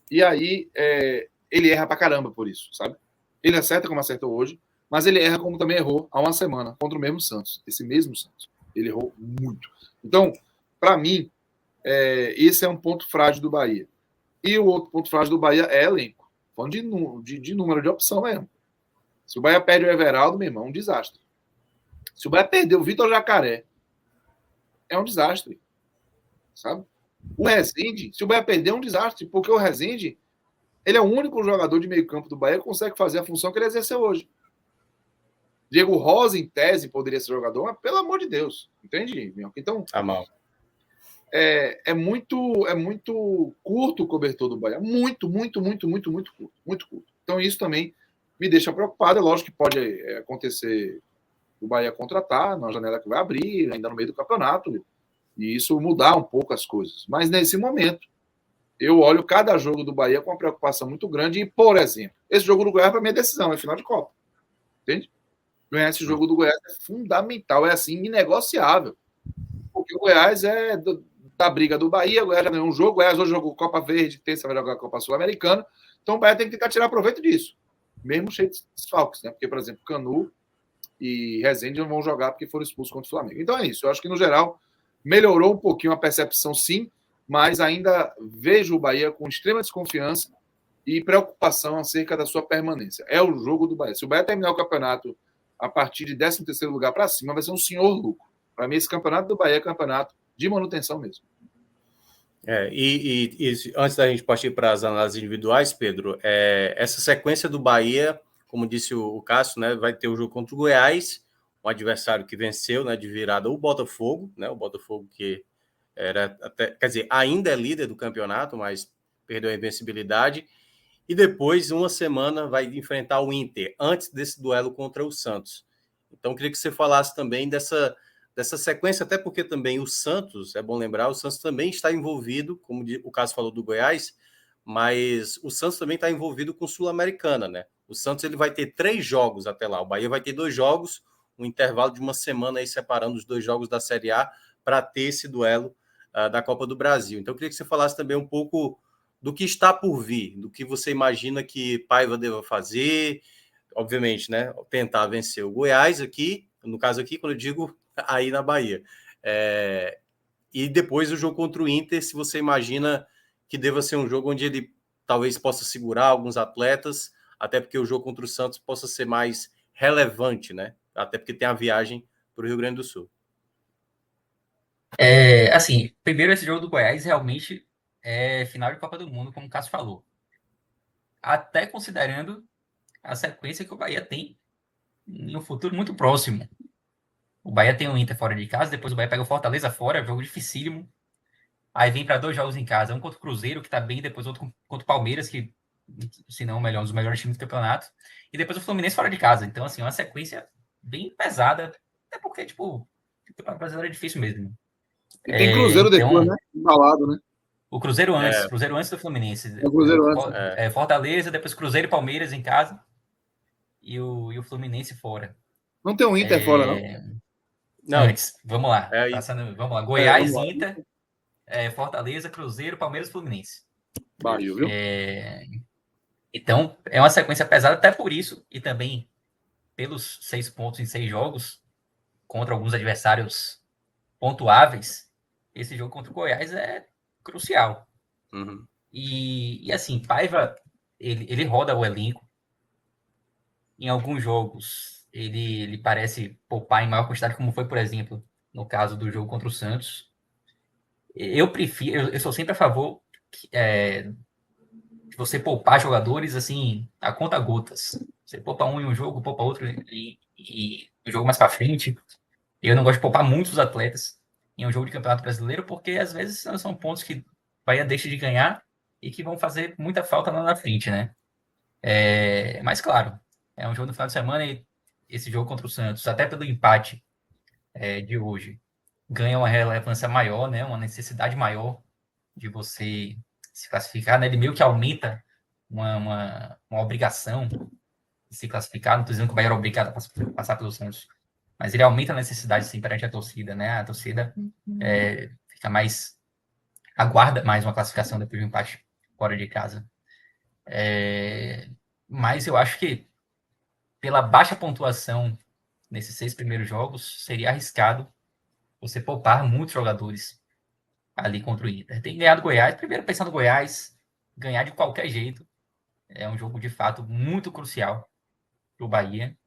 E aí ele erra pra caramba por isso, sabe? Ele acerta como acertou hoje, mas ele erra como também errou há uma semana contra o mesmo Santos. Esse mesmo Santos. Ele errou muito. Então, para mim, esse é um ponto frágil do Bahia. E o outro ponto frágil do Bahia é elenco. Falando de número de opção mesmo. Se o Bahia perde o Everaldo, meu irmão, é um desastre. Se o Bahia perder o Vitor Jacaré, é um desastre. Sabe? O Rezende, se o Bahia perder, é um desastre, porque o Rezende, ele é o único jogador de meio campo do Bahia que consegue fazer a função que ele exerceu hoje. Diego Rosa, em tese, poderia ser jogador, mas pelo amor de Deus. Entende, Minhoca? Então, é muito curto o cobertor do Bahia. Muito curto. Muito curto. Então, isso também me deixa preocupado. É lógico que pode acontecer o Bahia contratar na janela que vai abrir, ainda no meio do campeonato, e isso mudar um pouco as coisas. Mas, nesse momento, eu olho cada jogo do Bahia com uma preocupação muito grande. E, por exemplo, esse jogo do Goiás, para mim, é decisão, é final de Copa. Entende? Ganhar esse jogo do Goiás é fundamental, é assim, inegociável. Porque o Goiás é da briga do Bahia, o Goiás já ganhou um jogo, o Goiás hoje jogou Copa Verde, terça vai jogar a Copa Sul-Americana, então o Bahia tem que tentar tirar proveito disso, mesmo cheio de desfalques, né? Porque, por exemplo, Canu e Rezende não vão jogar porque foram expulsos contra o Flamengo. Então é isso, eu acho que no geral melhorou um pouquinho a percepção, sim, mas ainda vejo o Bahia com extrema desconfiança e preocupação acerca da sua permanência. É o jogo do Bahia. Se o Bahia terminar o campeonato a partir de 13º lugar para cima, vai ser um senhor lucro. Para mim, esse campeonato do Bahia é campeonato de manutenção mesmo. E antes da gente partir para as análises individuais, Pedro, essa sequência do Bahia, como disse o Cássio, né, vai ter o jogo contra o Goiás, um adversário que venceu, né, de virada o Botafogo, né, o Botafogo que era até, quer dizer, ainda é líder do campeonato, mas perdeu a invencibilidade. E depois, uma semana, vai enfrentar o Inter, antes desse duelo contra o Santos. Então, queria que você falasse também dessa sequência, até porque também o Santos, é bom lembrar, o Santos também está envolvido, como o caso falou do Goiás, mas o Santos também está envolvido com Sul-Americana, né? O Santos ele vai ter 3 jogos até lá, o Bahia vai ter 2 jogos, um intervalo de uma semana aí separando os 2 jogos da Série A para ter esse duelo da Copa do Brasil. Então, eu queria que você falasse também um pouco do que está por vir, do que você imagina que Paiva deva fazer, obviamente, né? Tentar vencer o Goiás aqui, no caso aqui, quando eu digo aí na Bahia. E depois o jogo contra o Inter, se você imagina que deva ser um jogo onde ele talvez possa segurar alguns atletas, até porque o jogo contra o Santos possa ser mais relevante, né? Até porque tem a viagem para o Rio Grande do Sul. Assim, primeiro esse jogo do Goiás realmente é final de Copa do Mundo, como o Cássio falou. Até considerando a sequência que o Bahia tem em um futuro muito próximo. O Bahia tem o Inter fora de casa, depois o Bahia pega o Fortaleza fora, jogo dificílimo. Aí vem para 2 jogos em casa, um contra o Cruzeiro, que tá bem, depois outro contra o Palmeiras, que, se não o melhor, um dos melhores times do campeonato. E depois o Fluminense fora de casa. Então, assim, uma sequência bem pesada. Até porque, tipo, o campeonato brasileiro é difícil mesmo. E tem Cruzeiro depois, Então, né? Embalado, né? o Cruzeiro antes do Fluminense. É o Cruzeiro antes. Fortaleza, depois Cruzeiro e Palmeiras em casa. E o Fluminense fora. Não tem um Inter fora, não? Não, Antes, vamos lá. É, Vamos lá. Goiás, vamos lá. Inter, Fortaleza, Cruzeiro, Palmeiras e Fluminense. Bahia, viu? Então, é uma sequência pesada até por isso, e também pelos 6 pontos em 6 jogos, contra alguns adversários pontuáveis, esse jogo contra o Goiás é crucial. Uhum. E assim, Paiva, ele roda o elenco. Em alguns jogos, ele parece poupar em maior quantidade, como foi, por exemplo, no caso do jogo contra o Santos. Eu sou sempre a favor de você poupar jogadores assim, a conta gotas. Você poupa um em um jogo, poupa outro e um jogo mais para frente. Eu não gosto de poupar muitos atletas em um jogo de Campeonato Brasileiro, porque às vezes são pontos que o Bahia deixa de ganhar e que vão fazer muita falta lá na frente, né? Mas claro, é um jogo no final de semana e esse jogo contra o Santos, até pelo empate de hoje, ganha uma relevância maior, né? Uma necessidade maior de você se classificar, né? Ele meio que aumenta uma obrigação de se classificar. Não estou dizendo que o Bahia era obrigado a passar pelo Santos, mas ele aumenta a necessidade, sim, perante a torcida, né? A torcida fica mais... aguarda mais uma classificação depois do empate fora de casa. Mas eu acho que, pela baixa pontuação nesses 6 primeiros jogos, seria arriscado você poupar muitos jogadores ali contra o Inter. Tem ganhado Goiás, primeiro pensando no Goiás, ganhar de qualquer jeito. É um jogo, de fato, muito crucial para o Bahia.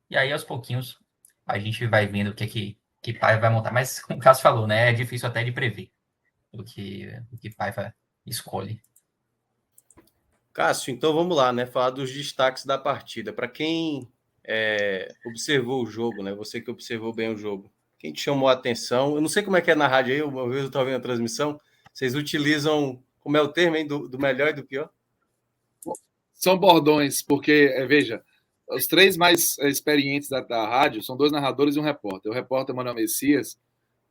E aí, aos pouquinhos, a gente vai vendo o que Paiva vai montar. Mas, como o Cássio falou, né, é difícil até de prever o que Paiva escolhe. Cássio, então vamos lá, né? Falar dos destaques da partida. Para quem observou o jogo, né? Você que observou bem o jogo, quem te chamou a atenção? Eu não sei como é que é na rádio aí, uma vez eu estava vendo a transmissão. Vocês utilizam, como é o termo, hein? Do melhor e do pior? São bordões, porque, veja, os 3 mais experientes da rádio são 2 narradores e um repórter. O repórter Manuel Messias,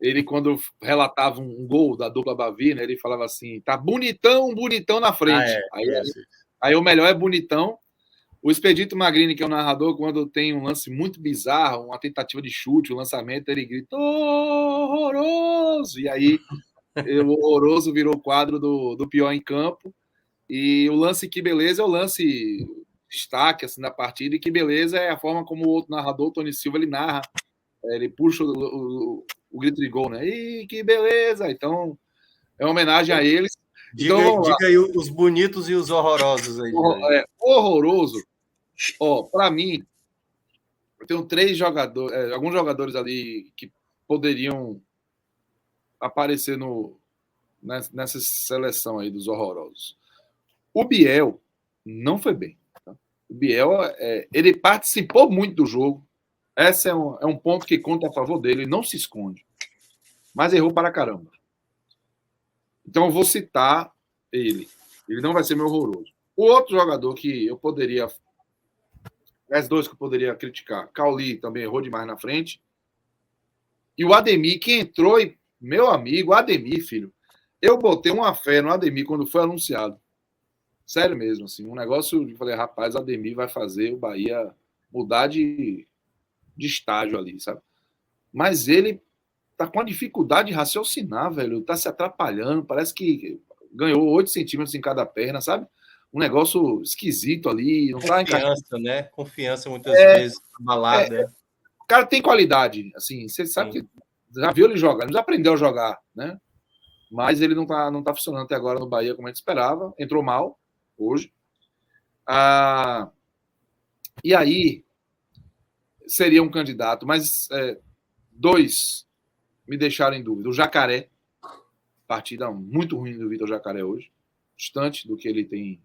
ele, quando relatava um gol da dupla Bavi, né, ele falava assim: tá bonitão na frente. Aí o melhor é bonitão. O Expedito Magrini, que é o narrador, quando tem um lance muito bizarro, uma tentativa de chute, um lançamento, ele grita horroroso! E aí o horroroso virou o quadro do pior em campo. E o lance Que Beleza é o lance destaque assim, da partida, e Que Beleza é a forma como o outro narrador, Tony Silva, ele narra. Ele puxa o grito de gol, né? E que beleza! Então, é uma homenagem a eles. Diga aí os bonitos e os horrorosos aí. Horroroso. Para mim, eu tenho 3 jogadores, alguns jogadores ali que poderiam aparecer nessa seleção aí dos horrorosos. O Biel não foi bem. Tá? O Biel, ele participou muito do jogo. Esse é um ponto que conta a favor dele, ele não se esconde. Mas errou para caramba. Então eu vou citar ele. Ele não vai ser meu horroroso. O outro jogador que eu poderia... As 2 que eu poderia criticar. Cauli também errou demais na frente. E o Ademir, que entrou e... Meu amigo, Ademir, filho. Eu botei uma fé no Ademir quando foi anunciado. Sério mesmo, assim. Um negócio... Eu falei, rapaz, o Ademir vai fazer o Bahia mudar de estágio ali, sabe? Mas ele tá com uma dificuldade de raciocinar, velho. Tá se atrapalhando. Parece que ganhou 8 centímetros em cada perna, sabe? Um negócio esquisito ali. Não Confiança, né? Confiança muitas vezes abalada. O cara tem qualidade, assim. Você sabe que já viu ele jogar, ele já aprendeu a jogar, né? Mas ele não tá funcionando até agora no Bahia como a gente esperava. Entrou mal hoje. E aí seria um candidato, mas 2 me deixaram em dúvida. O Jacaré, partida muito ruim do Vitor Jacaré hoje, distante do que ele tem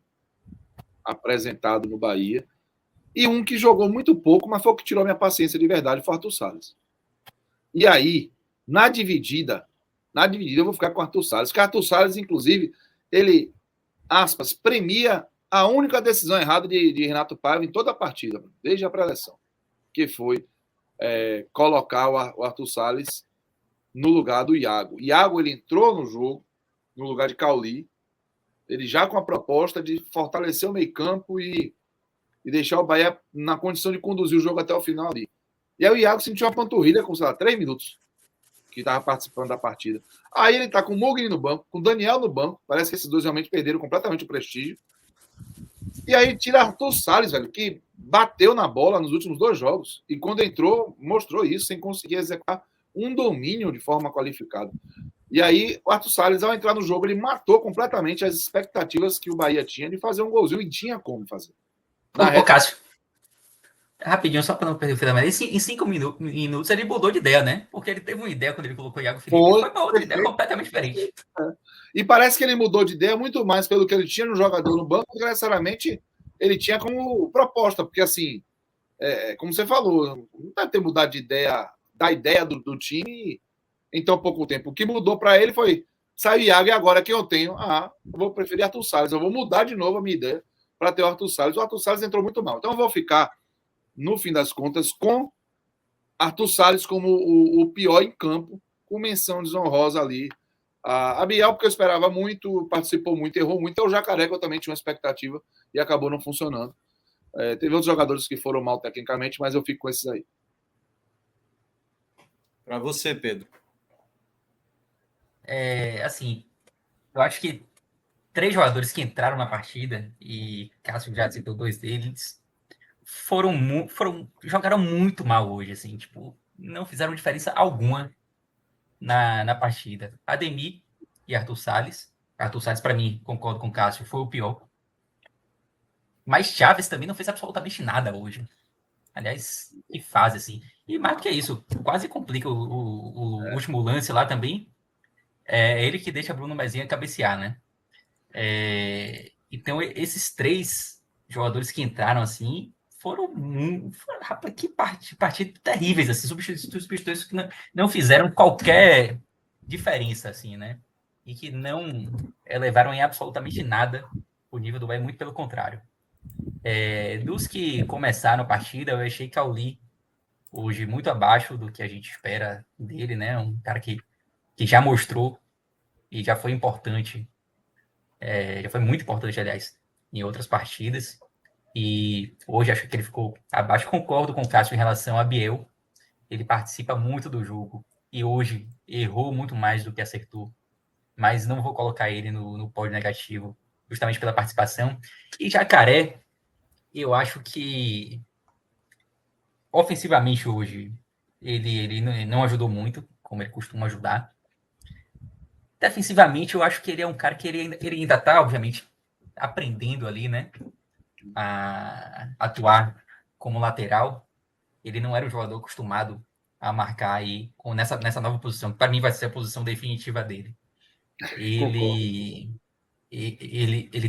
apresentado no Bahia. E um que jogou muito pouco, mas foi o que tirou minha paciência de verdade, foi o Arthur Salles. E aí, na dividida, eu vou ficar com o Arthur Salles. Porque o Arthur Salles, inclusive, ele, aspas, premia a única decisão errada de Renato Paiva em toda a partida, desde a pré-eleção, que foi colocar o Arthur Salles no lugar do Iago. Iago, ele entrou no jogo, no lugar de Cauli, ele já com a proposta de fortalecer o meio-campo e deixar o Bahia na condição de conduzir o jogo até o final ali. E aí o Iago sentiu uma panturrilha com, sei lá, 3 minutos que estava participando da partida. Aí ele tá com o Mugni no banco, com o Daniel no banco, parece que esses dois realmente perderam completamente o prestígio. E aí tira Arthur Salles, velho, que bateu na bola nos últimos 2 jogos e quando entrou, mostrou isso, sem conseguir executar um domínio de forma qualificada. E aí, o Arthur Salles, ao entrar no jogo, ele matou completamente as expectativas que o Bahia tinha de fazer um golzinho, e tinha como fazer. Ô, Cássio, rapidinho, só para não perder o fio da meada, em 5 minutos ele mudou de ideia, né? Porque ele teve uma ideia quando ele colocou o Iago Felipe, foi para outra ideia completamente diferente. E parece que ele mudou de ideia muito mais pelo que ele tinha no jogador no banco, do que necessariamente ele tinha como proposta, porque assim, como você falou, não deve ter mudado de ideia, da ideia do time em tão pouco tempo. O que mudou para ele foi saiu Iago e agora quem eu tenho? Vou preferir Arthur Salles. Eu vou mudar de novo a minha ideia para ter o Arthur Salles. O Arthur Salles entrou muito mal. Então eu vou ficar, no fim das contas, com Arthur Salles como o pior em campo, com menção desonrosa ali. A Biel, porque eu esperava muito, participou muito, errou muito. É o Jacaré, que eu também tinha uma expectativa e acabou não funcionando. Teve outros jogadores que foram mal tecnicamente, mas eu fico com esses aí. Para você, Pedro. Assim, eu acho que 3 jogadores que entraram na partida, e Cássio já citou 2 deles, jogaram muito mal hoje, assim, tipo, não fizeram diferença alguma na partida. Ademir e Arthur Salles. Arthur Salles, para mim, concordo com o Cássio, foi o pior. Mas Chaves também não fez absolutamente nada hoje. Aliás, que fase, assim. E mais do que isso, quase complica o último lance lá também. É ele que deixa Bruno Mezinha cabecear, né? Então, esses 3 jogadores que entraram assim rapaz, que partida terríveis, assim, substituições que não fizeram qualquer diferença, assim, né? E que não elevaram em absolutamente nada o nível do Bahia, muito pelo contrário. Dos que começaram a partida, eu achei Cauli hoje muito abaixo do que a gente espera dele, né? Um cara que já mostrou e já foi importante, já foi muito importante, aliás, em outras partidas. E hoje acho que ele ficou abaixo. Concordo com o Cássio em relação a Biel. Ele participa muito do jogo e hoje errou muito mais do que acertou. Mas não vou colocar ele no pódio negativo, justamente pela participação. E Jacaré, eu acho que ofensivamente hoje ele não ajudou muito, como ele costuma ajudar. Defensivamente, eu acho que ele é um cara que ele ainda está, obviamente, aprendendo ali, né? A atuar como lateral. Ele não era um jogador acostumado a marcar aí nessa nova posição, que para mim vai ser a posição definitiva dele. Ele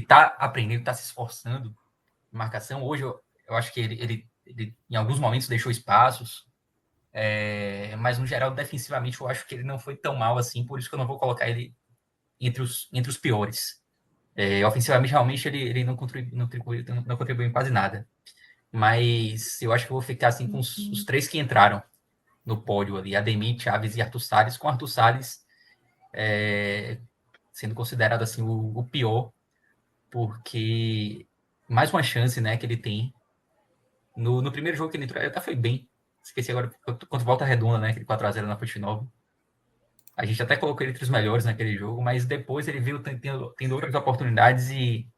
tá aprendendo, tá se esforçando em marcação. Hoje eu acho que ele em alguns momentos deixou espaços, mas no geral, defensivamente, eu acho que ele não foi tão mal assim, por isso que eu não vou colocar ele entre os piores. Ofensivamente, realmente, ele não contribuiu em quase nada. Mas eu acho que eu vou ficar assim com os 3 que entraram no pódio ali, Ademir, Chaves e Arthur Salles, com Arthur Salles sendo considerado assim o pior, porque mais uma chance, né, que ele tem. No primeiro jogo que ele entrou, ele até foi bem. Esqueci agora, contra Volta Redonda, né, aquele 4-0 na Fonte Nova. A gente até colocou ele entre os melhores naquele jogo, mas depois ele veio tendo outras oportunidades e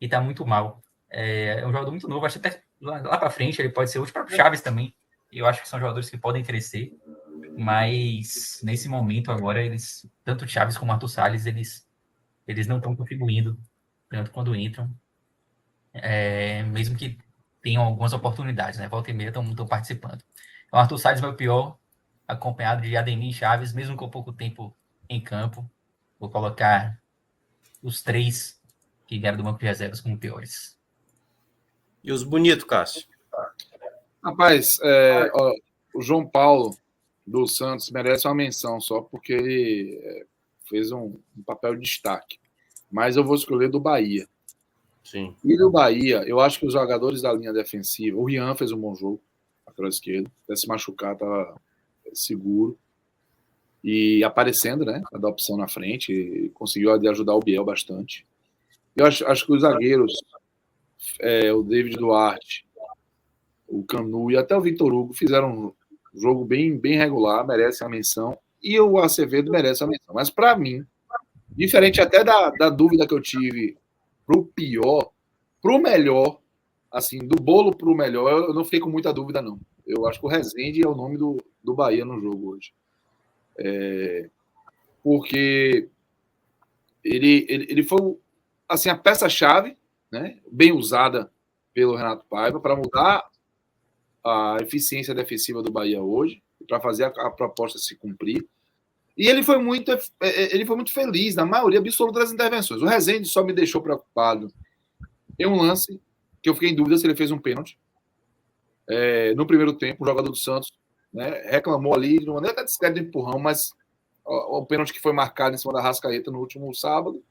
tá muito mal. É um jogador muito novo, acho que até lá para frente ele pode ser útil para o Chaves também. Eu acho que são jogadores que podem crescer, mas nesse momento agora tanto o Chaves como o Arthur Salles, eles não estão contribuindo tanto quando entram, mesmo que tenham algumas oportunidades, né? Volta e meia estão participando. Então, o Arthur Salles vai o pior, acompanhado de Ademir e Chaves, mesmo com pouco tempo em campo. Vou colocar os 3 que vieram do banco de reservas como piores. E os bonitos, Cássio? Rapaz, o João Paulo dos Santos merece uma menção só porque ele fez um papel de destaque. Mas eu vou escolher do Bahia. Sim. E do Bahia, eu acho que os jogadores da linha defensiva, o Rian fez um bom jogo, lateral esquerdo, até se machucar, estava seguro. E aparecendo, né? A dar opção na frente, e conseguiu ajudar o Biel bastante. Eu acho que os zagueiros, o David Duarte, o Canu e até o Vitor Hugo fizeram um jogo bem, bem regular, merece a menção. E o Acevedo merece a menção. Mas para mim, diferente até da dúvida que eu tive pro pior, pro melhor, assim, do bolo pro melhor, eu não fiquei com muita dúvida, não. Eu acho que o Rezende é o nome do Bahia no jogo hoje. Porque ele foi assim, a peça-chave, né, bem usada pelo Renato Paiva para mudar a eficiência defensiva do Bahia hoje, para fazer a proposta se cumprir. E ele foi muito feliz na maioria absoluta das intervenções. O Rezende só me deixou preocupado em um lance que eu fiquei em dúvida se ele fez um pênalti. No primeiro tempo, o jogador do Santos, né, reclamou ali, de uma maneira até discreta de empurrão, mas o pênalti que foi marcado em cima da Rascaeta no último sábado,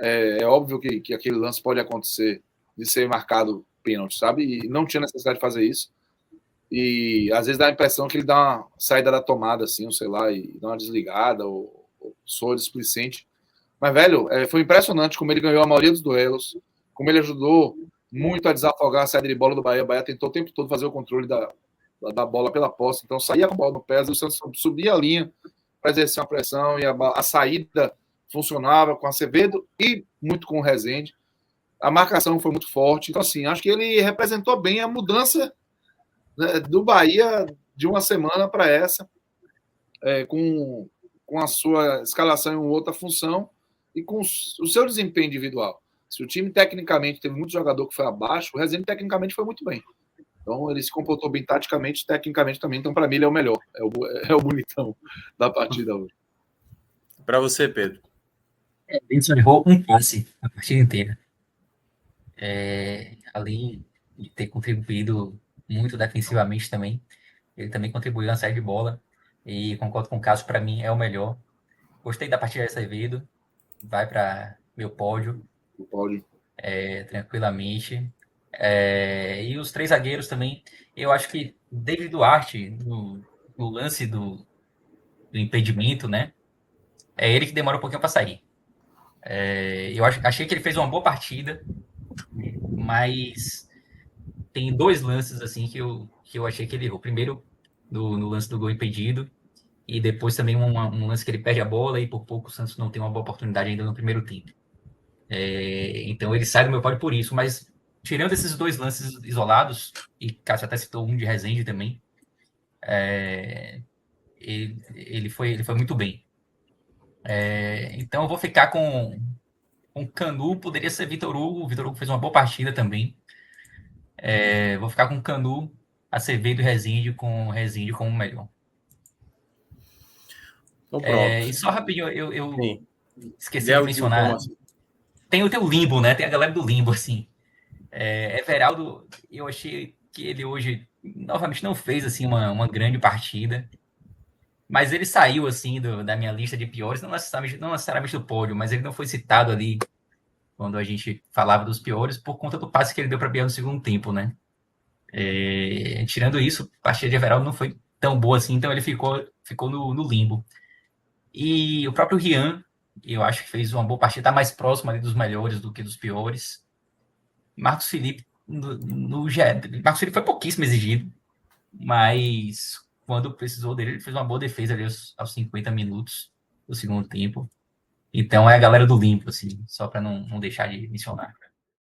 é óbvio que aquele lance pode acontecer de ser marcado pênalti, sabe? E não tinha necessidade de fazer isso. E às vezes dá a impressão que ele dá uma saída da tomada, assim, ou sei lá, e dá uma desligada, ou soa displicente. Mas, velho, foi impressionante como ele ganhou a maioria dos duelos, como ele ajudou muito a desafogar a saída de bola do Bahia. O Bahia tentou o tempo todo fazer o controle da bola pela posse, então saía com a bola no pé, o Santos subia a linha para exercer uma pressão, e a saída funcionava com o Acevedo e muito com o Rezende. A marcação foi muito forte. Então, assim, acho que ele representou bem a mudança, né, do Bahia de uma semana para essa, com a sua escalação em outra função e com o seu desempenho individual. Se o time tecnicamente teve muito jogador que foi abaixo, o Rezende tecnicamente foi muito bem. Então ele se comportou bem taticamente, tecnicamente também. Então, para mim, ele é o melhor. É o bonitão da partida hoje. Para você, Pedro. Ele só errou um passe a partida inteira. Além de ter contribuído muito defensivamente também, ele também contribuiu na saída de bola. E concordo com o Cássio, para mim é o melhor. Gostei da partida de Acevedo. Vai para meu pódio. O pódio. Tranquilamente. E os três zagueiros também. Eu acho que David Duarte, no lance do impedimento, né? É ele que demora um pouquinho para sair. Achei que ele fez uma boa partida, mas tem dois lances assim que eu achei que ele errou. Primeiro, no lance do gol impedido, e depois também um lance que ele perde a bola e por pouco o Santos não tem uma boa oportunidade ainda no primeiro tempo. Então ele sai do meu pódio por isso, mas tirando esses dois lances isolados, e Cássio até citou um de Rezende também, ele foi muito bem. Então eu vou ficar com Canu, poderia ser Vitor Hugo. O Vitor Hugo fez uma boa partida também. Vou ficar com Canu, Acevedo e Rezende, com o Rezende como o melhor. Então, pronto. E só rapidinho, eu esqueci Del de mencionar. Tem o teu limbo, né? Tem a galera do limbo, assim. Everaldo, eu achei que ele hoje, novamente, não fez assim uma grande partida. Mas ele saiu, assim, da minha lista de piores, não necessariamente do pódio, mas ele não foi citado ali quando a gente falava dos piores, por conta do passe que ele deu para Biel no segundo tempo, né? Tirando isso, a partida de Everaldo não foi tão boa assim, então ele ficou no limbo. E o próprio Rian, eu acho que fez uma boa partida, está mais próximo ali dos melhores do que dos piores. Marcos Felipe, Marcos Felipe foi pouquíssimo exigido, mas quando precisou dele, ele fez uma boa defesa ali aos 50 minutos do segundo tempo. Então é a galera do limpo, assim, só para não deixar de mencionar.